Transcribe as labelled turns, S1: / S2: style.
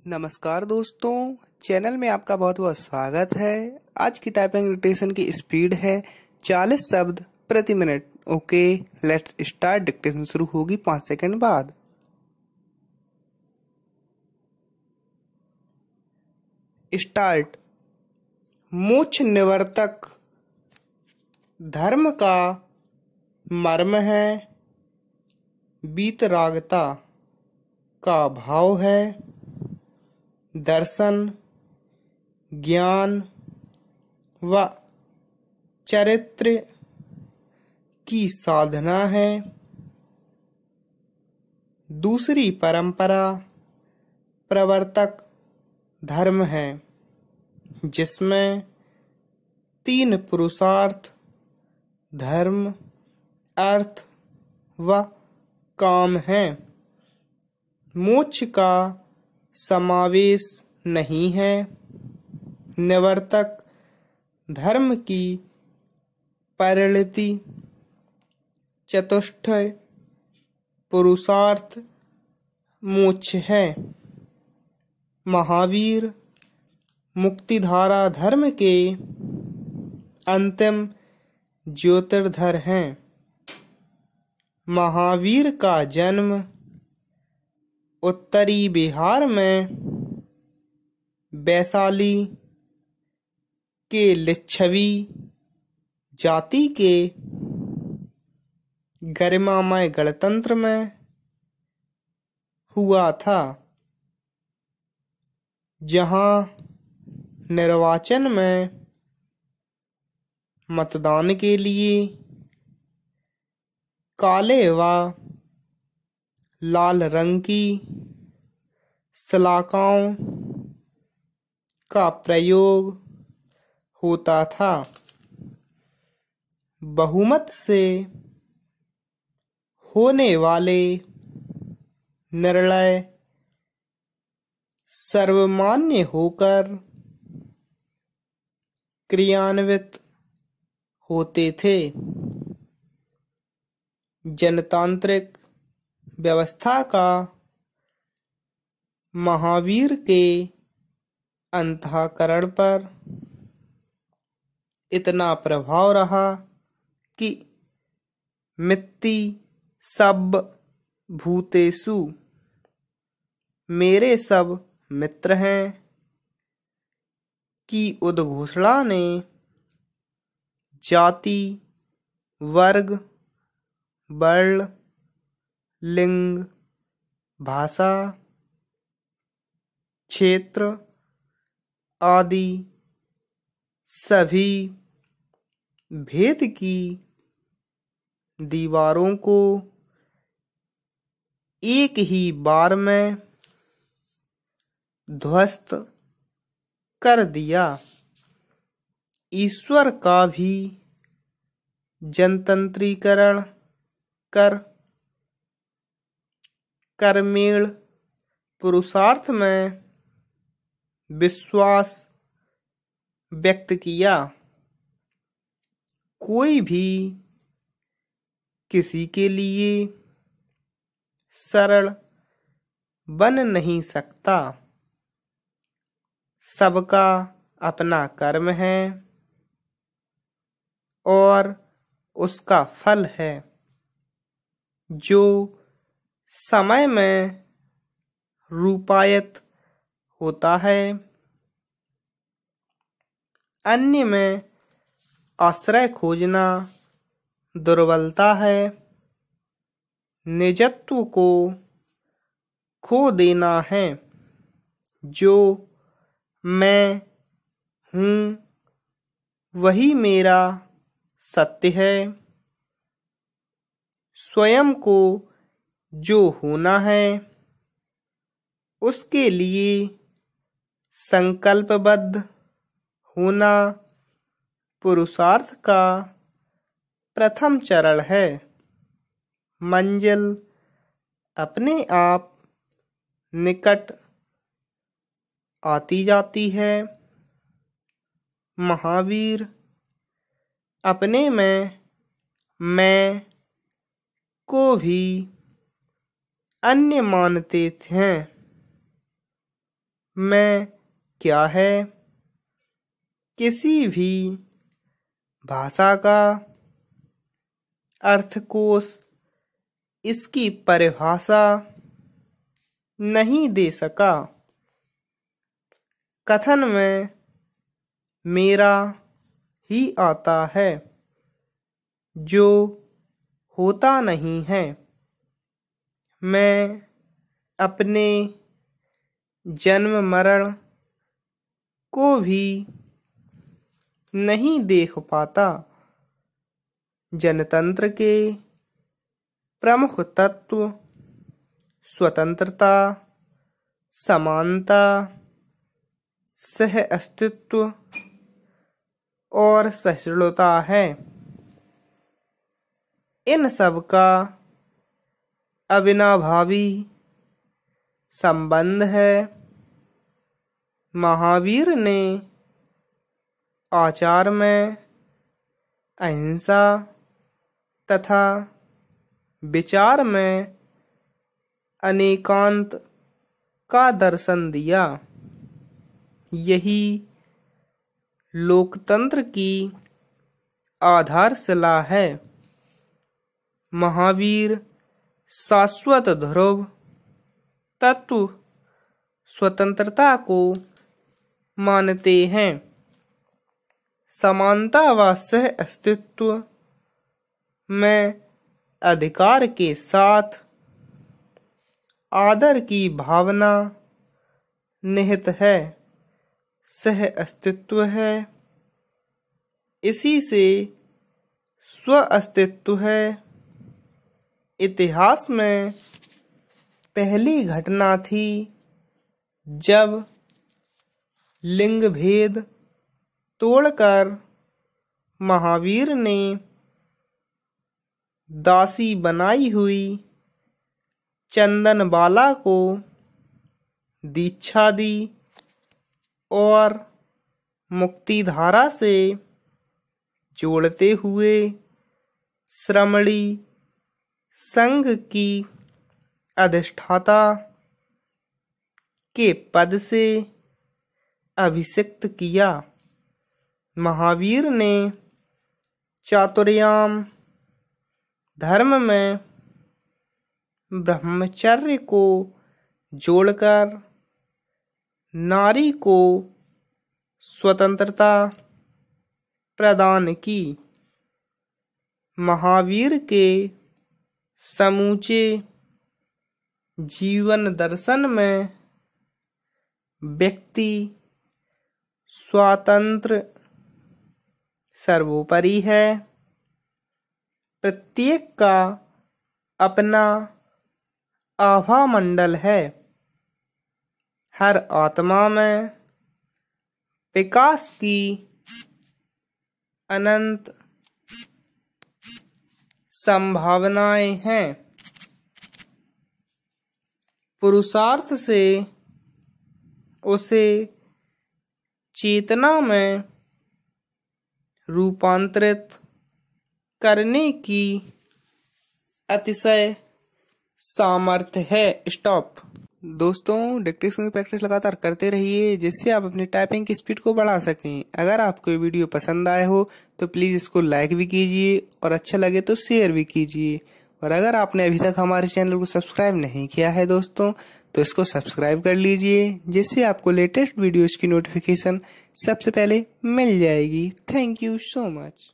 S1: नमस्कार दोस्तों, चैनल में आपका बहुत बहुत स्वागत है। आज की टाइपिंग डिक्टेशन की स्पीड है 40 शब्द प्रति minute. Okay, let's start. Dictation शुरू होगी 5 सेकंड बाद। स्टार्ट। मोक्ष निवर्तक धर्म का मर्म है, वीतरागता का भाव है, दर्शन, ज्ञान व चरित्र की साधना है। दूसरी परंपरा प्रवर्तक धर्म है, जिसमें 3 पुरुषार्थ धर्म, अर्थ व काम है। मोक्ष का समावेश नहीं है। निवर्तक धर्म की परिणति चतुष्टय पुरुषार्थ मोक्ष है। महावीर मुक्तिधारा धर्म के अंतिम ज्योतिर्धर हैं। महावीर का जन्म उत्तरी बिहार में वैशाली के लिच्छवी जाति के गरिमामय गणतंत्र में हुआ था, जहां निर्वाचन में मतदान के लिए काले व लाल रंग की सलाखाओं का प्रयोग होता था। बहुमत से होने वाले निर्णय सर्वमान्य होकर क्रियान्वित होते थे। जनतांत्रिक व्यवस्था का महावीर के अंतःकरण पर इतना प्रभाव रहा कि मित्ति सब भूतेषु, मेरे सब मित्र हैं, की उद्घोषणा ने जाति, वर्ग, वर्ण, लिंग, भाषा, क्षेत्र आदि सभी भेद की दीवारों को एक ही बार में ध्वस्त कर दिया। ईश्वर का भी जनतंत्रीकरण कर कर्मेण पुरुषार्थ में विश्वास व्यक्त किया। कोई भी किसी के लिए सरल बन नहीं सकता। सबका अपना कर्म है और उसका फल है, जो समय में रूपायत होता है। अन्य में आश्रय खोजना दुर्बलता है। निजत्व को खो देना है। जो मैं हूँ वही मेरा सत्य है। स्वयं को जो होना है उसके लिए संकल्पबद्ध होना पुरुषार्थ का प्रथम चरण है। मंजिल अपने आप निकट आती जाती है। महावीर अपने में मैं को भी अन्य मानते हैं। में क्या है, किसी भी भाषा का अर्थकोश इसकी परिभाषा नहीं दे सका। कथन में मेरा ही आता है, जो होता नहीं है। मैं अपने जन्म मरण को भी नहीं देख पाता। जनतंत्र के प्रमुख तत्व स्वतंत्रता, समानता, सह अस्तित्व और सहिष्णुता है। इन सब का अविनाभावी संबंध है। महावीर ने आचार में अहिंसा तथा विचार में अनेकांत का दर्शन दिया। यही लोकतंत्र की आधारशिला है। महावीर शाश्वत ध्रुव तत्व स्वतंत्रता को मानते हैं। समानता व सह अस्तित्व में अधिकार के साथ आदर की भावना निहित है। सह अस्तित्व है, इसी से स्व अस्तित्व है। इतिहास में पहली घटना थी जब लिंग भेद तोड़कर महावीर ने दासी बनाई हुई चंदनबाला को दीक्षा दी और मुक्तिधारा से जोड़ते हुए श्रमणी संघ की अधिष्ठाता के पद से अभिषिक्त किया। महावीर ने चातुर्याम धर्म में ब्रह्मचर्य को जोड़कर नारी को स्वतंत्रता प्रदान की। महावीर के समूचे जीवन दर्शन में व्यक्ति स्वातंत्र्य सर्वोपरि है। प्रत्येक का अपना आभा मंडल है। हर आत्मा में विकास की अनंत संभावनाएं हैं। पुरुषार्थ से उसे चेतना में रूपांतरित करने की अतिशय सामर्थ्य है। स्टॉप। दोस्तों, डिक्टेशन की प्रैक्टिस लगातार करते रहिए, जिससे आप अपनी टाइपिंग की स्पीड को बढ़ा सकें। अगर आपको ये वीडियो पसंद आए हो तो प्लीज़ इसको लाइक भी कीजिए और अच्छा लगे तो शेयर भी कीजिए। और अगर आपने अभी तक हमारे चैनल को सब्सक्राइब नहीं किया है दोस्तों, तो इसको सब्सक्राइब कर लीजिए, जिससे आपको लेटेस्ट वीडियोज़ की नोटिफिकेशन सबसे पहले मिल जाएगी। Thank you so much.